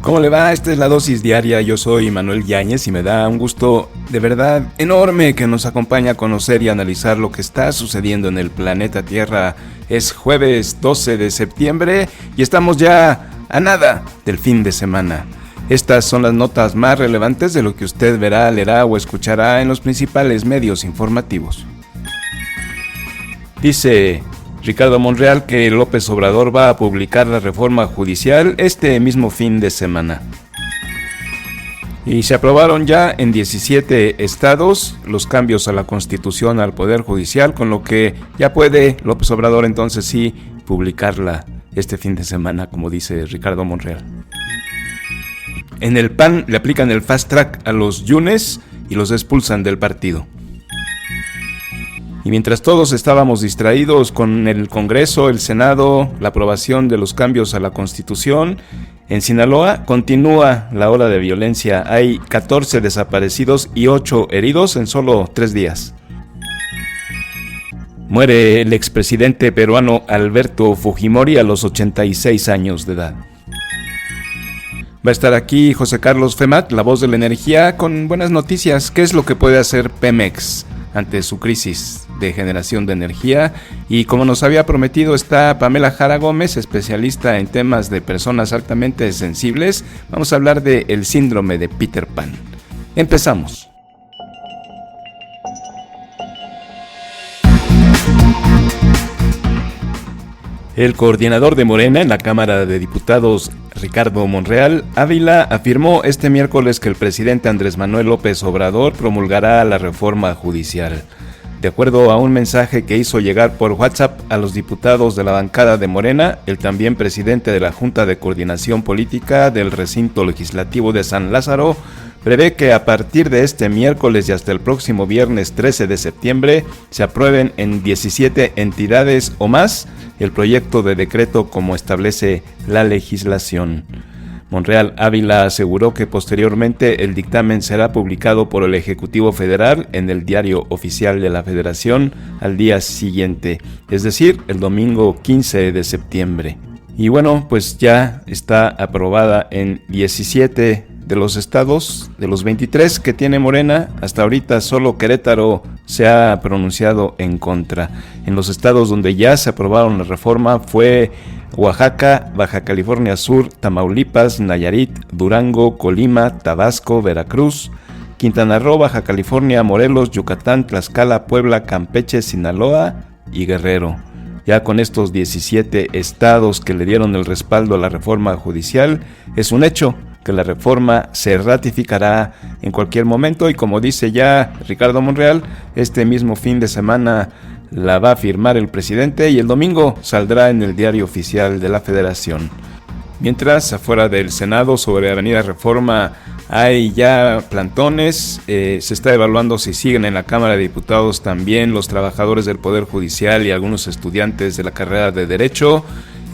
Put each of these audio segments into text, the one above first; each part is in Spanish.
¿Cómo le va? Esta es la dosis diaria. Yo soy Manuel Yáñez y me da un gusto de verdad enorme que nos acompañe a conocer y analizar lo que está sucediendo en el planeta Tierra. Es jueves 12 de septiembre y estamos ya a nada del fin de semana. Estas son las notas más relevantes de lo que usted verá, leerá o escuchará en los principales medios informativos. Dice Ricardo Monreal que López Obrador va a publicar la reforma judicial este mismo fin de semana. Y se aprobaron ya en 17 estados los cambios a la Constitución, al Poder Judicial, con lo que ya puede López Obrador entonces sí publicarla este fin de semana, como dice Ricardo Monreal. En el PAN le aplican el fast track a los Yunes y los expulsan del partido. Y mientras todos estábamos distraídos con el Congreso, el Senado, la aprobación de los cambios a la Constitución, en Sinaloa continúa la ola de violencia. Hay 14 desaparecidos y 8 heridos en solo 3 días. Muere el expresidente peruano Alberto Fujimori a los 86 años de edad. Va a estar aquí José Carlos Femat, la voz de la energía, con buenas noticias. ¿Qué es lo que puede hacer Pemex ante su crisis de generación de energía? Y como nos había prometido, está Pamela Jara Gómez, especialista en temas de personas altamente sensibles. Vamos a hablar del síndrome de Peter Pan. Empezamos. El coordinador de Morena en la Cámara de Diputados, Ricardo Monreal Ávila, afirmó este miércoles que el presidente Andrés Manuel López Obrador promulgará la reforma judicial. De acuerdo a un mensaje que hizo llegar por WhatsApp a los diputados de la bancada de Morena, el también presidente de la Junta de Coordinación Política del Recinto Legislativo de San Lázaro, prevé que a partir de este miércoles y hasta el próximo viernes 13 de septiembre se aprueben en 17 entidades o más el proyecto de decreto como establece la legislación. Monreal Ávila aseguró que posteriormente el dictamen será publicado por el Ejecutivo Federal en el Diario Oficial de la Federación al día siguiente, es decir, el domingo 15 de septiembre. Y bueno, pues ya está aprobada en 17 de los estados, de los 23 que tiene Morena. Hasta ahorita solo Querétaro se ha pronunciado en contra. En los estados donde ya se aprobaron la reforma fue Oaxaca, Baja California Sur, Tamaulipas, Nayarit, Durango, Colima, Tabasco, Veracruz, Quintana Roo, Baja California, Morelos, Yucatán, Tlaxcala, Puebla, Campeche, Sinaloa y Guerrero. Ya con estos 17 estados que le dieron el respaldo a la reforma judicial, es un hecho que la reforma se ratificará en cualquier momento y, como dice ya Ricardo Monreal, este mismo fin de semana la va a firmar el presidente y el domingo saldrá en el Diario Oficial de la Federación. Mientras, afuera del Senado, sobre Avenida Reforma, hay ya plantones. Se está evaluando si siguen en la Cámara de Diputados también los trabajadores del Poder Judicial y algunos estudiantes de la carrera de Derecho.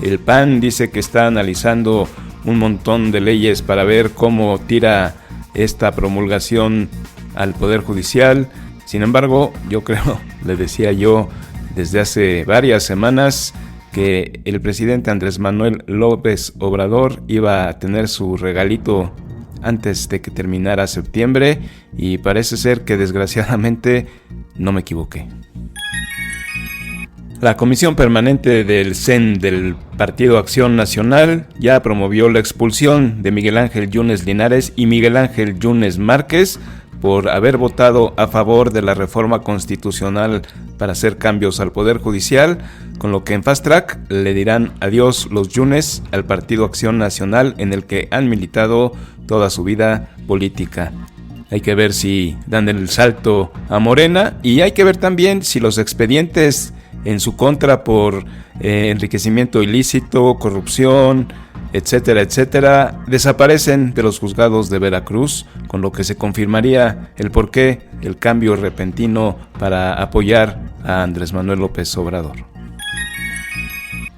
El PAN dice que está analizando un montón de leyes para ver cómo tira esta promulgación al Poder Judicial. Sin embargo, yo creo, le decía yo desde hace varias semanas, que el presidente Andrés Manuel López Obrador iba a tener su regalito antes de que terminara septiembre y parece ser que desgraciadamente no me equivoqué. La Comisión Permanente del CEN del Partido Acción Nacional ya promovió la expulsión de Miguel Ángel Yunes Linares y Miguel Ángel Yunes Márquez por haber votado a favor de la reforma constitucional para hacer cambios al Poder Judicial, con lo que en fast track le dirán adiós los Yunes al Partido Acción Nacional en el que han militado toda su vida política. Hay que ver si dan el salto a Morena y hay que ver también si los expedientes en su contra por enriquecimiento ilícito, corrupción, etcétera, etcétera, desaparecen de los juzgados de Veracruz, con lo que se confirmaría el porqué el cambio repentino para apoyar a Andrés Manuel López Obrador.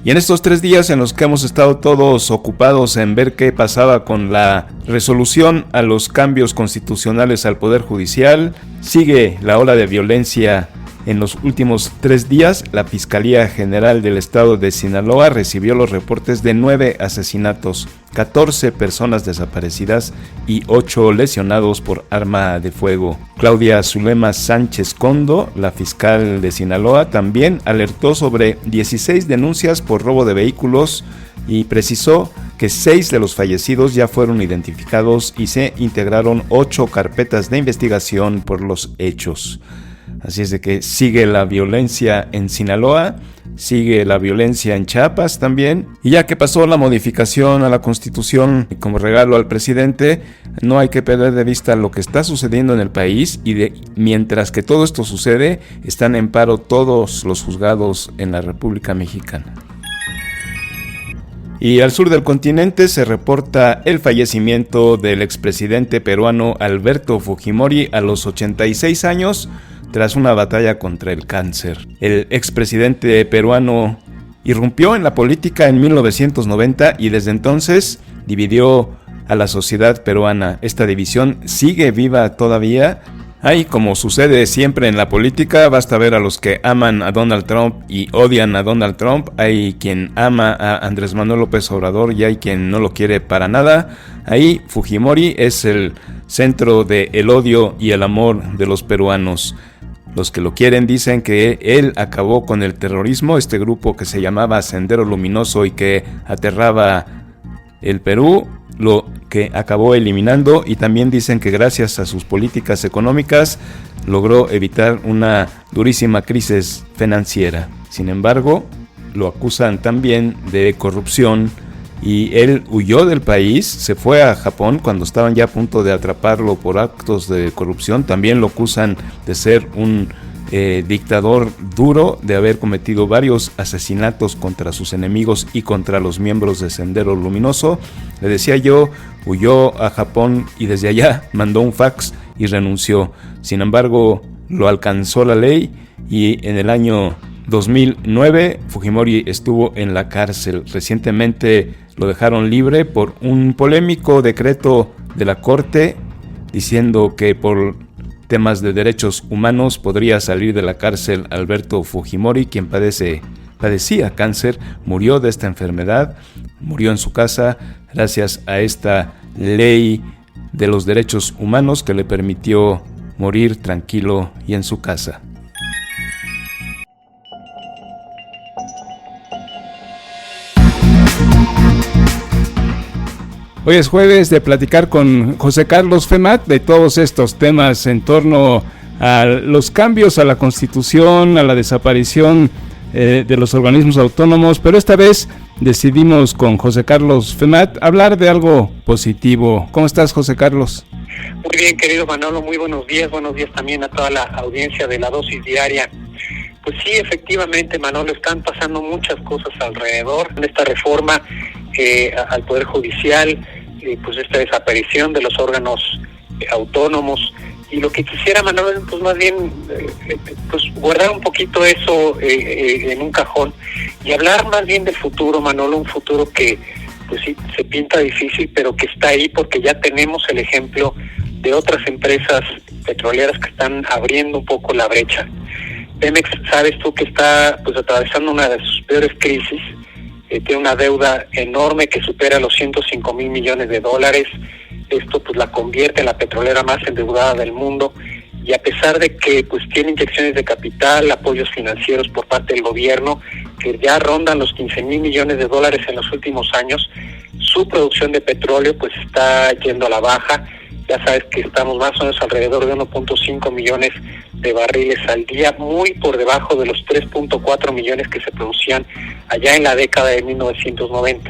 Y en estos 3 días en los que hemos estado todos ocupados en ver qué pasaba con la resolución a los cambios constitucionales al Poder Judicial, sigue la ola de violencia En los últimos 3 días, la Fiscalía General del Estado de Sinaloa recibió los reportes de 9 asesinatos, 14 personas desaparecidas y 8 lesionados por arma de fuego. Claudia Zulema Sánchez Condo, la fiscal de Sinaloa, también alertó sobre 16 denuncias por robo de vehículos y precisó que 6 de los fallecidos ya fueron identificados y se integraron 8 carpetas de investigación por los hechos. Así es de que sigue la violencia en Sinaloa, sigue la violencia en Chiapas también. Y ya que pasó la modificación a la Constitución como regalo al presidente, no hay que perder de vista lo que está sucediendo en el país mientras que todo esto sucede, están en paro todos los juzgados en la República Mexicana. Y al sur del continente se reporta el fallecimiento del expresidente peruano Alberto Fujimori a los 86 años tras una batalla contra el cáncer. El expresidente peruano irrumpió en la política en 1990 y desde entonces dividió a la sociedad peruana. Esta división sigue viva todavía. Hay, como sucede siempre en la política, basta ver a los que aman a Donald Trump y odian a Donald Trump. Hay quien ama a Andrés Manuel López Obrador y hay quien no lo quiere para nada. Ahí Fujimori es el centro del odio y el amor de los peruanos. Los que lo quieren dicen que él acabó con el terrorismo, este grupo que se llamaba Sendero Luminoso y que aterraba el Perú, lo que acabó eliminando, y también dicen que gracias a sus políticas económicas logró evitar una durísima crisis financiera. Sin embargo, lo acusan también de corrupción y él huyó del país, se fue a Japón cuando estaban ya a punto de atraparlo por actos de corrupción. También lo acusan de ser un dictador duro, de haber cometido varios asesinatos contra sus enemigos y contra los miembros de Sendero Luminoso. Le decía yo, huyó a Japón y desde allá mandó un fax y renunció. Sin embargo, lo alcanzó la ley y en el año 2009 Fujimori estuvo en la cárcel. Recientemente lo dejaron libre por un polémico decreto de la Corte diciendo que por temas de derechos humanos podría salir de la cárcel Alberto Fujimori, quien padecía cáncer, murió de esta enfermedad, murió en su casa gracias a esta ley de los derechos humanos que le permitió morir tranquilo y en su casa. Hoy es jueves de platicar con José Carlos Femat de todos estos temas en torno a los cambios a la Constitución, a la desaparición de los organismos autónomos, pero esta vez decidimos con José Carlos Femat hablar de algo positivo. ¿Cómo estás, José Carlos? Muy bien, querido Manolo, muy buenos días también a toda la audiencia de La Dosis Diaria. Pues sí, efectivamente, Manolo, están pasando muchas cosas alrededor de esta reforma al Poder Judicial, pues esta desaparición de los órganos autónomos, y lo que quisiera, Manolo, pues más bien pues guardar un poquito eso en un cajón y hablar más bien del futuro, Manolo, un futuro que pues sí se pinta difícil, pero que está ahí porque ya tenemos el ejemplo de otras empresas petroleras que están abriendo un poco la brecha. Pemex, sabes tú que está pues atravesando una de sus peores crisis, tiene una deuda enorme que supera los 105,000 millones de dólares. Esto pues la convierte en la petrolera más endeudada del mundo, y a pesar de que pues tiene inyecciones de capital, apoyos financieros por parte del gobierno que ya rondan los 15,000 millones de dólares en los últimos años, su producción de petróleo pues está yendo a la baja. Ya sabes que estamos más o menos alrededor de 1.5 millones de barriles al día, muy por debajo de los 3.4 millones que se producían allá en la década de 1990.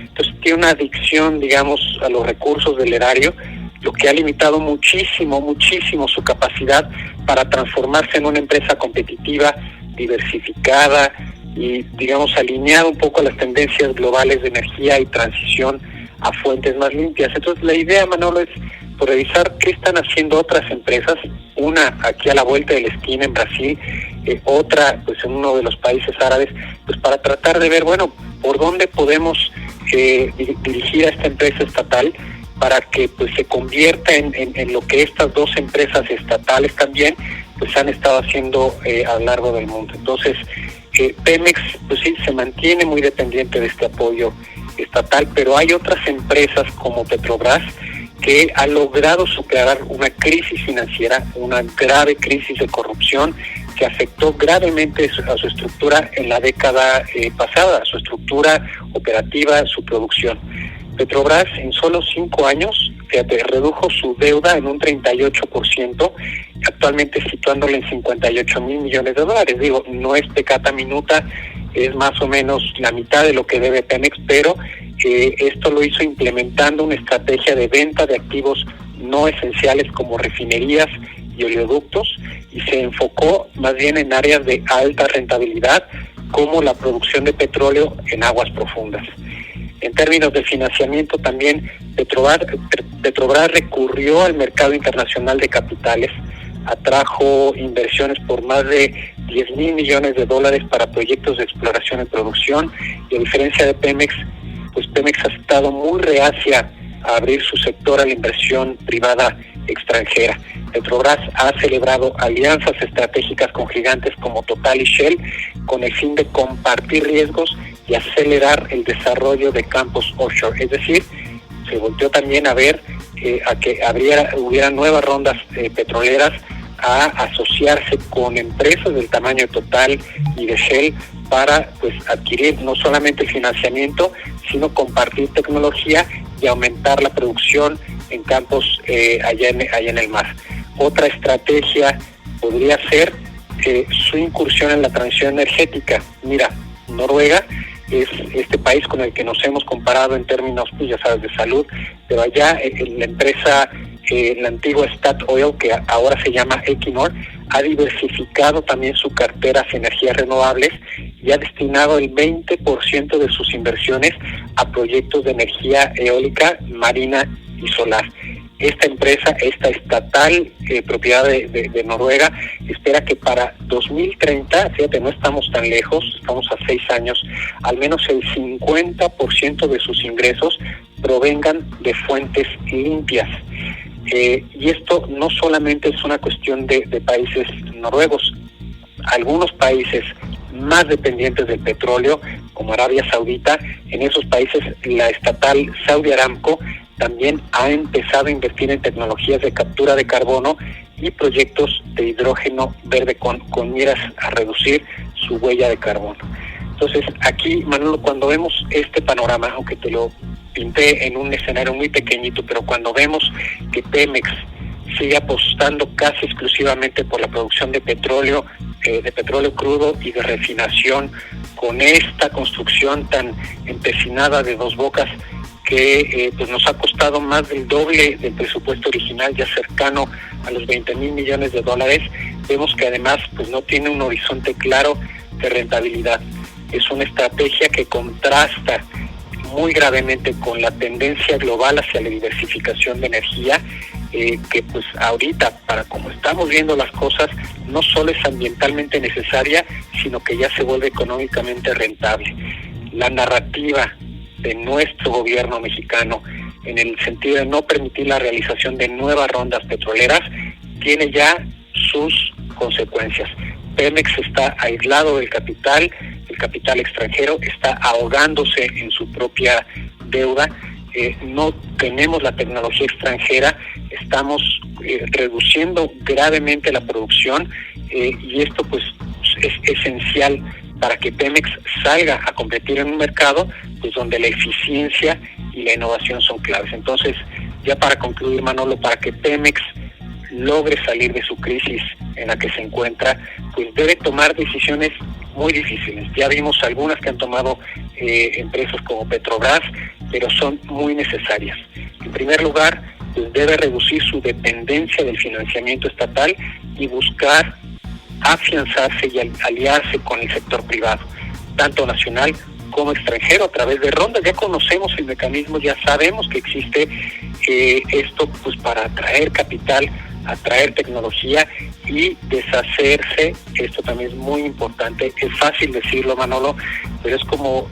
Entonces tiene una adicción, digamos, a los recursos del erario, lo que ha limitado muchísimo su capacidad para transformarse en una empresa competitiva, diversificada y, digamos, alineada un poco a las tendencias globales de energía y transición a fuentes más limpias. Entonces la idea, Manolo, es revisar qué están haciendo otras empresas, una aquí a la vuelta de la esquina en Brasil, otra pues en uno de los países árabes, pues para tratar de ver, bueno, por dónde podemos dirigir a esta empresa estatal para que pues se convierta en lo que estas dos empresas estatales también pues han estado haciendo a lo largo del mundo. Entonces, Pemex, pues sí, se mantiene muy dependiente de este apoyo estatal, pero hay otras empresas como Petrobras que ha logrado superar una crisis financiera, una grave crisis de corrupción que afectó gravemente a su estructura en la década pasada, su estructura operativa, su producción. Petrobras en solo 5 años redujo su deuda en un 38%, actualmente situándola en $58 mil millones. Digo, no es peccata minuta, es más o menos la mitad de lo que debe Pemex, pero esto lo hizo implementando una estrategia de venta de activos no esenciales como refinerías y oleoductos, y se enfocó más bien en áreas de alta rentabilidad como la producción de petróleo en aguas profundas. En términos de financiamiento también, Petrobras recurrió al mercado internacional de capitales, atrajo inversiones por más de $10 mil millones para proyectos de exploración y producción, y a diferencia de Pemex, pues Pemex ha estado muy reacia a abrir su sector a la inversión privada extranjera. Petrobras ha celebrado alianzas estratégicas con gigantes como Total y Shell con el fin de compartir riesgos y acelerar el desarrollo de campos offshore. Es decir, se volteó también a ver a que hubiera nuevas rondas petroleras, a asociarse con empresas del tamaño de Total y de Shell para pues adquirir no solamente el financiamiento, sino compartir tecnología y aumentar la producción en campos allá en el mar. Otra estrategia podría ser su incursión en la transición energética. Mira, Noruega es este país con el que nos hemos comparado en términos, pues ya sabes, de salud, pero allá la empresa, la antigua Statoil, que ahora se llama Equinor, ha diversificado también su cartera hacia energías renovables y ha destinado el 20% de sus inversiones a proyectos de energía eólica, marina y solar. Esta empresa, esta estatal propiedad de Noruega, espera que para 2030, fíjate, no estamos tan lejos, estamos a 6 años, al menos el 50% de sus ingresos provengan de fuentes limpias. Y esto no solamente es una cuestión de países noruegos. Algunos países más dependientes del petróleo, como Arabia Saudita, en esos países la estatal Saudi Aramco también ha empezado a invertir en tecnologías de captura de carbono y proyectos de hidrógeno verde con miras a reducir su huella de carbono. Entonces, aquí, Manolo, cuando vemos este panorama, aunque te lo pinté en un escenario muy pequeñito, pero cuando vemos que Pemex sigue apostando casi exclusivamente por la producción de petróleo crudo y de refinación, con esta construcción tan empecinada de Dos Bocas, que pues nos ha costado más del doble del presupuesto original, ya cercano a los $20 mil millones, vemos que además pues no tiene un horizonte claro de rentabilidad. Es una estrategia que contrasta muy gravemente con la tendencia global hacia la diversificación de energía, que pues ahorita, para como estamos viendo las cosas, no solo es ambientalmente necesaria, sino que ya se vuelve económicamente rentable. La narrativa de nuestro gobierno mexicano en el sentido de no permitir la realización de nuevas rondas petroleras tiene ya sus consecuencias. Pemex está aislado del capital, el capital extranjero está ahogándose en su propia deuda, no tenemos la tecnología extranjera, estamos reduciendo gravemente la producción, y esto pues es esencial para que Pemex salga a competir en un mercado pues donde la eficiencia y la innovación son claves. Entonces, ya para concluir, Manolo, para que Pemex logre salir de su crisis en la que se encuentra, pues debe tomar decisiones muy difíciles. Ya vimos algunas que han tomado empresas como Petrobras, pero son muy necesarias. En primer lugar, pues debe reducir su dependencia del financiamiento estatal y buscar afianzarse y aliarse con el sector privado, tanto nacional como extranjero, a través de rondas. Ya conocemos el mecanismo, ya sabemos que existe esto pues para atraer capital, atraer tecnología y deshacerse, esto también es muy importante, es fácil decirlo, Manolo, pero es como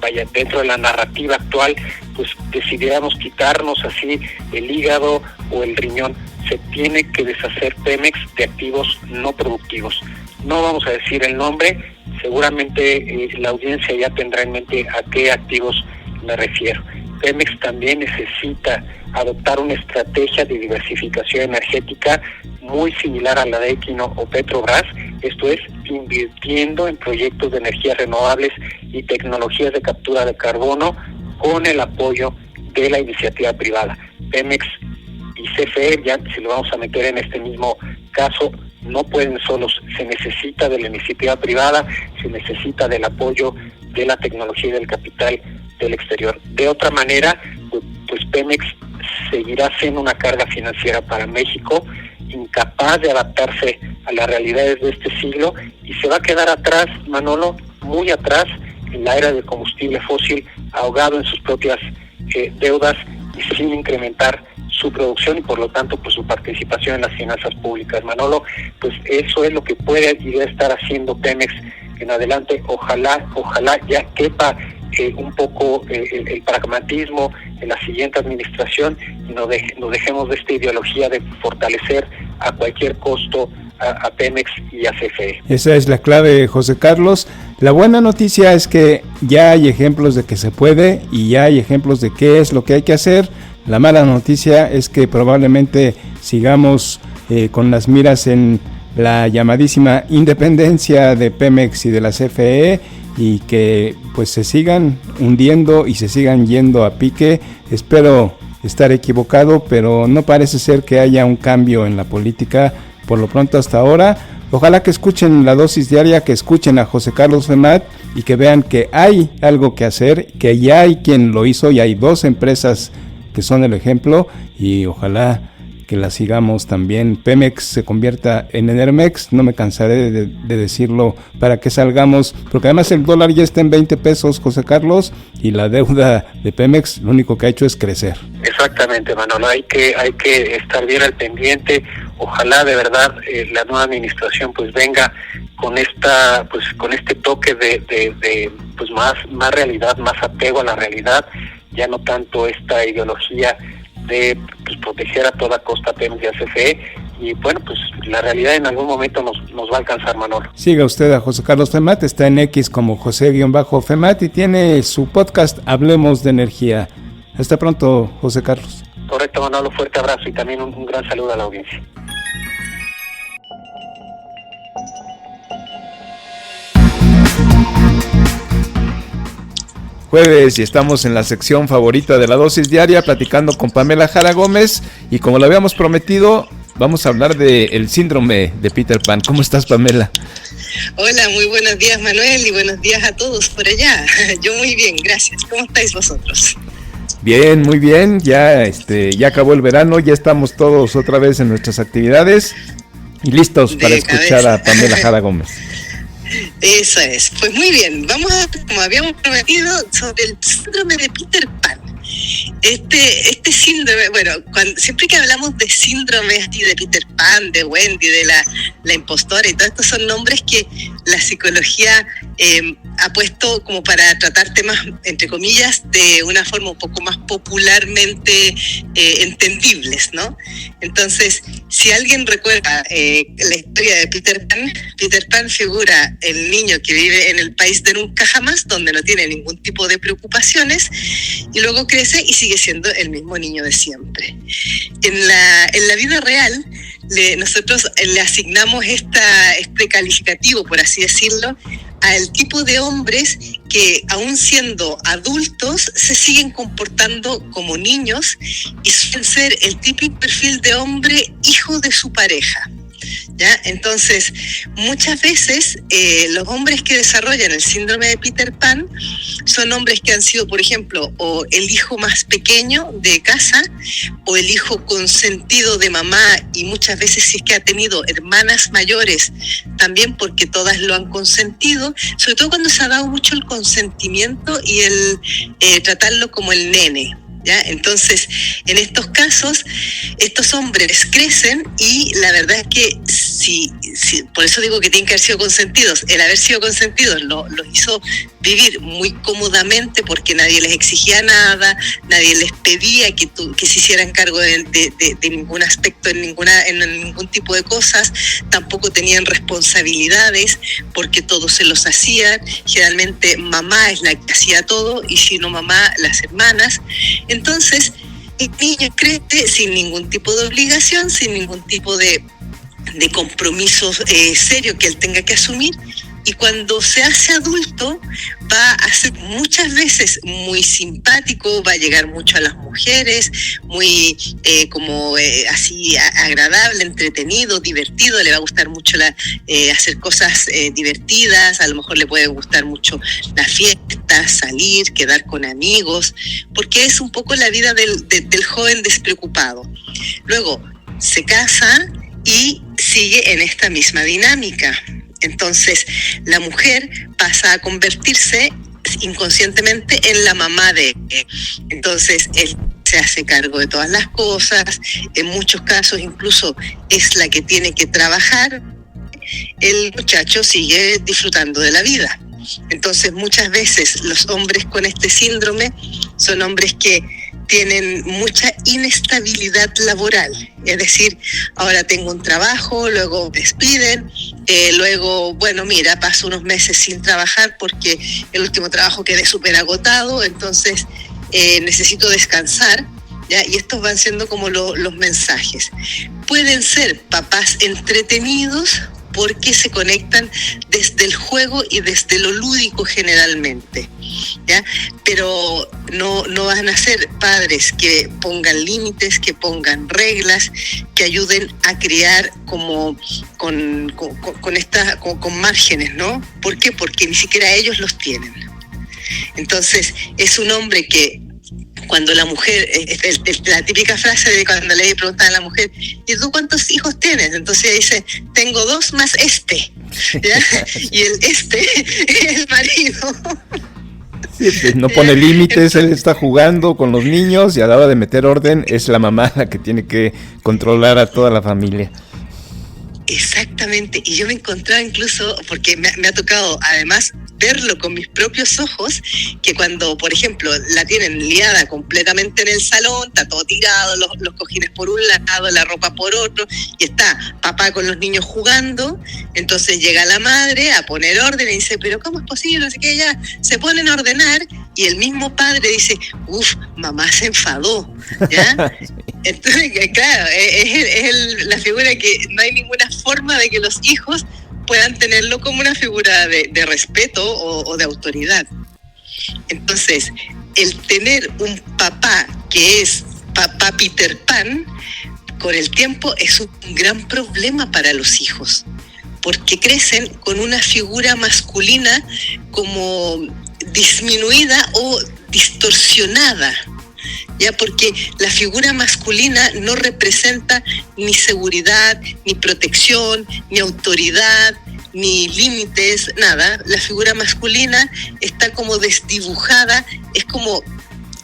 vaya, dentro de la narrativa actual, pues decidiéramos quitarnos así el hígado o el riñón. Se tiene que deshacer Pemex de activos no productivos. No vamos a decir el nombre, seguramente la audiencia ya tendrá en mente a qué activos me refiero. Pemex también necesita adoptar una estrategia de diversificación energética muy similar a la de Equinor o Petrobras, esto es, invirtiendo en proyectos de energías renovables y tecnologías de captura de carbono con el apoyo de la iniciativa privada. Pemex y CFE, ya si lo vamos a meter en este mismo caso, no pueden solos, se necesita de la iniciativa privada, se necesita del apoyo de la tecnología y del capital del exterior. De otra manera, pues Pemex seguirá siendo una carga financiera para México, incapaz de adaptarse a las realidades de este siglo, y se va a quedar atrás, Manolo, muy atrás, en la era del combustible fósil, ahogado en sus propias deudas y sin incrementar su producción y por lo tanto pues su participación en las finanzas públicas. Manolo, pues eso es lo que puede y debe estar haciendo Pemex en adelante. Ojalá ya quepa un poco el pragmatismo en la siguiente administración y nos dejemos de esta ideología de fortalecer a cualquier costo a Pemex y a CFE. Esa es la clave, José Carlos. La buena noticia es que ya hay ejemplos de que se puede y ya hay ejemplos de qué es lo que hay que hacer. La mala noticia es que probablemente sigamos con las miras en la llamadísima independencia de Pemex y de la CFE y que pues se sigan hundiendo y se sigan yendo a pique. Espero estar equivocado, pero no parece ser que haya un cambio en la política por lo pronto hasta ahora. Ojalá que escuchen la dosis diaria, que escuchen a José Carlos Femat y que vean que hay algo que hacer, que ya hay quien lo hizo y hay 2 empresas que son el ejemplo y ojalá que la sigamos también. Pemex se convierta en Enermex, no me cansaré de decirlo para que salgamos, porque además el dólar ya está en 20 pesos, José Carlos, y la deuda de Pemex lo único que ha hecho es crecer. Exactamente, Manolo, hay que estar bien al pendiente. Ojalá de verdad la nueva administración pues venga con este toque de pues más realidad, más apego a la realidad, ya no tanto esta ideología de pues, proteger a toda costa Pemex y a CFE, y bueno, pues la realidad en algún momento nos va a alcanzar, Manolo. Siga usted a José Carlos Femat, está en X como José-Femat y tiene su podcast Hablemos de Energía. Hasta pronto, José Carlos. Correcto, Manolo, fuerte abrazo y también un gran saludo a la audiencia. Jueves y estamos en la sección favorita de la dosis diaria platicando con Pamela Jara Gómez y como lo habíamos prometido vamos a hablar del síndrome de Peter Pan. ¿Cómo estás, Pamela? Hola, muy buenos días, Manuel, y buenos días a todos por allá. Yo muy bien, gracias. ¿Cómo estáis vosotros? Bien, muy bien. Ya acabó el verano, ya estamos todos otra vez en nuestras actividades y listos para escuchar a Pamela Jara Gómez. Eso es, pues muy bien, vamos a, como habíamos prometido, sobre el síndrome de Peter Pan. Este síndrome, bueno, siempre que hablamos de síndromes y de Peter Pan, de Wendy, de la impostora y todo esto son nombres que la psicología ha puesto como para tratar temas, entre comillas, de una forma un poco más popularmente entendibles, ¿no? Entonces, si alguien recuerda la historia de Peter Pan figura el niño que vive en el país de nunca jamás, donde no tiene ningún tipo de preocupaciones, y luego crece y sigue siendo el mismo niño de siempre. En la vida real, nosotros le asignamos este calificativo, por así decirlo, al tipo de hombres que, aún siendo adultos, se siguen comportando como niños y suelen ser el típico perfil de hombre hijo de su pareja. ¿Ya? Entonces, muchas veces los hombres que desarrollan el síndrome de Peter Pan son hombres que han sido, por ejemplo, o el hijo más pequeño de casa o el hijo consentido de mamá, y muchas veces si es que ha tenido hermanas mayores también, porque todas lo han consentido, sobre todo cuando se ha dado mucho el consentimiento y el tratarlo como el nene. ¿Ya? Entonces, en estos casos, estos hombres crecen y la verdad es que por eso digo que tienen que haber sido consentidos. El haber sido consentidos los hizo vivir muy cómodamente porque nadie les exigía nada, nadie les pedía que se hicieran cargo de ningún aspecto, en ningún tipo de cosas. Tampoco tenían responsabilidades porque todo se los hacían. Generalmente mamá es la que hacía todo, y si no mamá, las hermanas. Entonces el niño crece sin ningún tipo de obligación, sin ningún tipo de compromiso serio que él tenga que asumir, y cuando se hace adulto va a ser muchas veces muy simpático, va a llegar mucho a las mujeres, muy así agradable, entretenido, divertido, le va a gustar mucho hacer cosas divertidas, a lo mejor le puede gustar mucho la fiesta, salir, quedar con amigos, porque es un poco la vida del joven despreocupado. Luego se casa y sigue en esta misma dinámica. Entonces, la mujer pasa a convertirse inconscientemente en la mamá de él. Entonces, él se hace cargo de todas las cosas, en muchos casos incluso es la que tiene que trabajar. El muchacho sigue disfrutando de la vida. Entonces, muchas veces los hombres con este síndrome son hombres que tienen mucha inestabilidad laboral, es decir, ahora tengo un trabajo, luego me despiden, luego, paso unos meses sin trabajar porque el último trabajo quedé súper agotado, entonces necesito descansar, ¿ya? Y estos van siendo como los mensajes. Pueden ser papás entretenidos porque se conectan desde el juego y desde lo lúdico generalmente, ¿ya? Pero no van a ser padres que pongan límites, que pongan reglas, que ayuden a criar como con márgenes, ¿no? ¿Por qué? Porque ni siquiera ellos los tienen. Entonces, es un hombre que cuando la mujer, la típica frase de cuando le preguntan a la mujer, ¿y tú cuántos hijos tienes? Entonces ella dice, tengo 2 más este, ¿ya? Y el es el marido. Sí, pues no pone límites, él está jugando con los niños y a la hora de meter orden es la mamá la que tiene que controlar a toda la familia. Exactamente, y yo me encontraba incluso, porque me ha tocado además verlo con mis propios ojos, que cuando, por ejemplo, la tienen liada completamente en el salón, está todo tirado, los cojines por un lado, la ropa por otro, y está papá con los niños jugando, entonces llega la madre a poner orden y dice, pero ¿cómo es posible? Así que ya se ponen a ordenar, y el mismo padre dice, mamá se enfadó, ¿ya? Entonces, claro, es la figura que no hay ninguna forma de que los hijos puedan tenerlo como una figura de respeto o de autoridad. Entonces, el tener un papá que es papá Peter Pan, con el tiempo es un gran problema para los hijos, porque crecen con una figura masculina como disminuida o distorsionada, ya, porque la figura masculina no representa ni seguridad, ni protección, ni autoridad, ni límites, nada. La figura masculina está como desdibujada, es como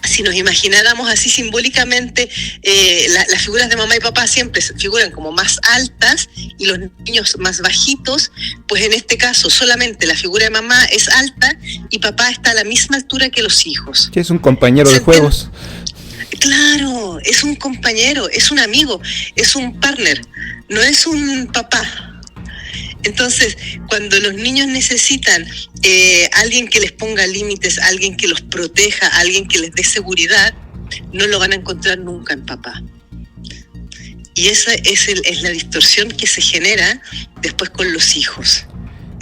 si nos imagináramos así simbólicamente, las figuras de mamá y papá siempre figuran como más altas y los niños más bajitos, pues en este caso solamente la figura de mamá es alta y papá está a la misma altura que los hijos. Que es un compañero de juegos. Claro, es un compañero, es un amigo, es un partner, no es un papá. Entonces, cuando los niños necesitan alguien que les ponga límites, alguien que los proteja, alguien que les dé seguridad, no lo van a encontrar nunca en papá. Y esa es la distorsión que se genera después con los hijos,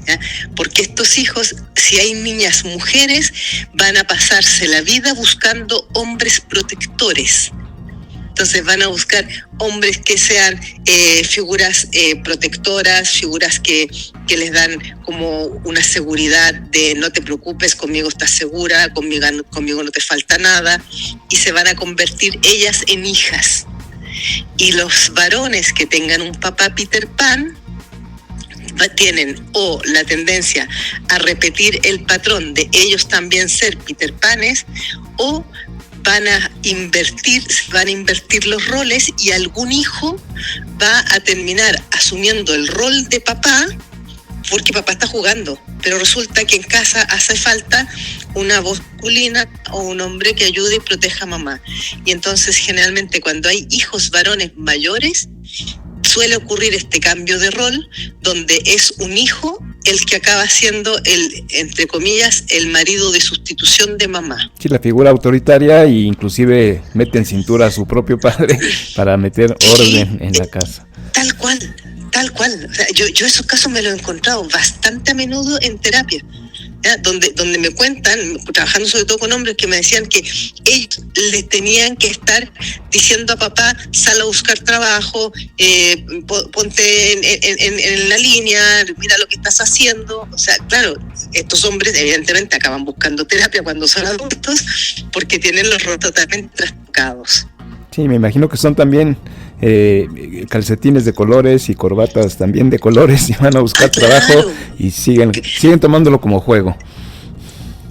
¿ya? Porque estos hijos, si hay niñas mujeres, van a pasarse la vida buscando hombres protectores. Entonces van a buscar hombres que sean figuras protectoras, figuras que les dan como una seguridad de no te preocupes, conmigo estás segura, conmigo no te falta nada, y se van a convertir ellas en hijas. Y los varones que tengan un papá Peter Pan tienen o la tendencia a repetir el patrón de ellos también ser Peter Panes, o van a invertir los roles y algún hijo va a terminar asumiendo el rol de papá porque papá está jugando, pero resulta que en casa hace falta una voz masculina o un hombre que ayude y proteja a mamá. Y entonces generalmente cuando hay hijos varones mayores suele ocurrir este cambio de rol donde es un hijo el que acaba siendo el, entre comillas, el marido de sustitución de mamá. Sí, la figura autoritaria e inclusive mete en cintura a su propio padre para meter orden en la casa. Tal cual. O sea, yo esos casos me los he encontrado bastante a menudo en terapia, ¿ya? Donde me cuentan, trabajando sobre todo con hombres, que me decían que ellos le tenían que estar diciendo a papá, sal a buscar trabajo, ponte en la línea, mira lo que estás haciendo. O sea, claro, estos hombres evidentemente acaban buscando terapia cuando son adultos porque tienen los roles totalmente trastocados. Sí, me imagino que son también calcetines de colores y corbatas también de colores y van a buscar trabajo y siguen tomándolo como juego.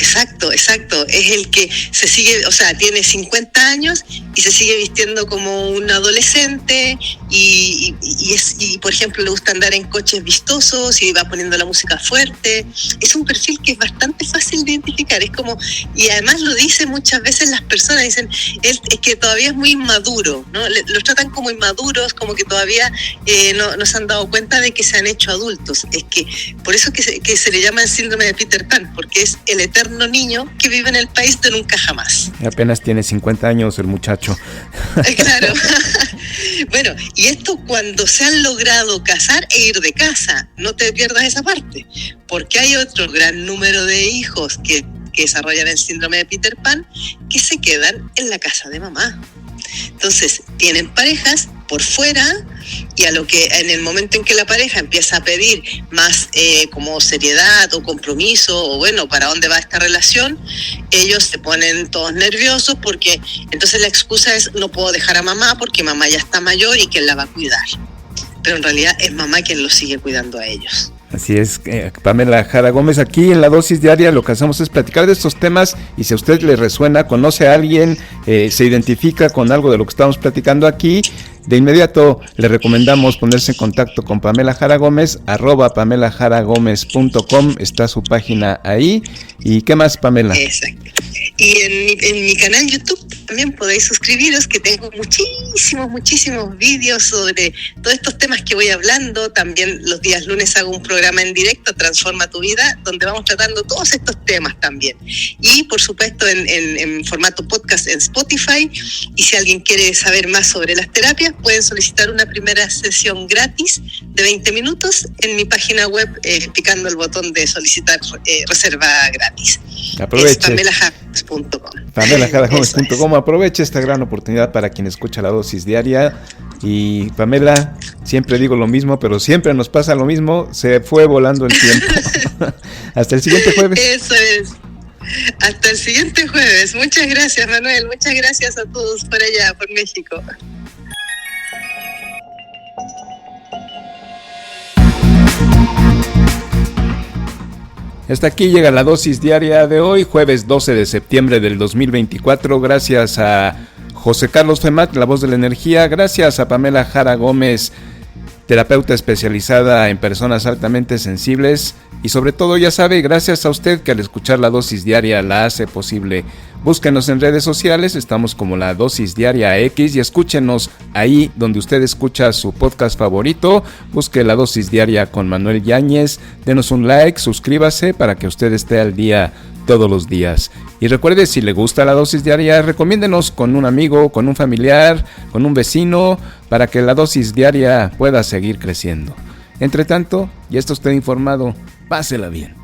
Exacto. Es el que se sigue, o sea, tiene 50 años y se sigue vistiendo como un adolescente y por ejemplo, le gusta andar en coches vistosos y va poniendo la música fuerte. Es un perfil que es bastante fácil de identificar. Es como, y además lo dicen muchas veces las personas, dicen, es que todavía es muy inmaduro, ¿no? Los tratan como inmaduros, como que todavía no se han dado cuenta de que se han hecho adultos. Es que, por eso que se le llama el síndrome de Peter Pan, porque es el eterno niño que vive en el país de nunca jamás. Apenas tiene 50 años el muchacho. Claro. Bueno, y esto cuando se han logrado casar e ir de casa, no te pierdas esa parte, porque hay otro gran número de hijos que desarrollan el síndrome de Peter Pan que se quedan en la casa de mamá. Entonces, tienen parejas por fuera y a lo que en el momento en que la pareja empieza a pedir más como seriedad o compromiso o bueno, ¿para dónde va esta relación? Ellos se ponen todos nerviosos porque entonces la excusa es no puedo dejar a mamá porque mamá ya está mayor y ¿quién la va a cuidar? Pero en realidad es mamá quien los sigue cuidando a ellos. Así es, Pamela Jara Gómez, aquí en La Dosis Diaria lo que hacemos es platicar de estos temas y si a usted le resuena, conoce a alguien, se identifica con algo de lo que estamos platicando aquí, de inmediato le recomendamos ponerse en contacto con Pamela Jara Gómez, @PamelaJaraGómez.com, está su página ahí. ¿Y qué más, Pamela? Exacto. Y en mi canal YouTube también podéis suscribiros, que tengo muchísimos vídeos sobre todos estos temas que voy hablando. También los días lunes hago un programa en directo, Transforma tu Vida, donde vamos tratando todos estos temas también. Y por supuesto en formato podcast en Spotify. Y si alguien quiere saber más sobre las terapias, pueden solicitar una primera sesión gratis de 20 minutos en mi página web picando el botón de solicitar reserva gratis. Aproveche. Es PamelaJaraGómez.com. PamelaJaraGómez.com. Aproveche esta gran oportunidad para quien escucha La Dosis Diaria. Y Pamela, siempre digo lo mismo, pero siempre nos pasa lo mismo, se fue volando el tiempo. Hasta el siguiente jueves. Eso es. Hasta el siguiente jueves. Muchas gracias, Manuel. Muchas gracias a todos por allá, por México. Hasta aquí llega la dosis diaria de hoy, jueves 12 de septiembre del 2024. Gracias a José Carlos Femat, la voz de la energía. Gracias a Pamela Jara Gómez, terapeuta especializada en personas altamente sensibles. Y sobre todo, ya sabe, gracias a usted que al escuchar la dosis diaria la hace posible. Búsquenos en redes sociales, estamos como La Dosis Diaria X y escúchenos ahí donde usted escucha su podcast favorito. Busque La Dosis Diaria con Manuel Yáñez, denos un like, suscríbase para que usted esté al día todos los días. Y recuerde, si le gusta La Dosis Diaria, recomiéndenos con un amigo, con un familiar, con un vecino, para que La Dosis Diaria pueda seguir creciendo. Entre tanto, ya está usted informado, pásela bien.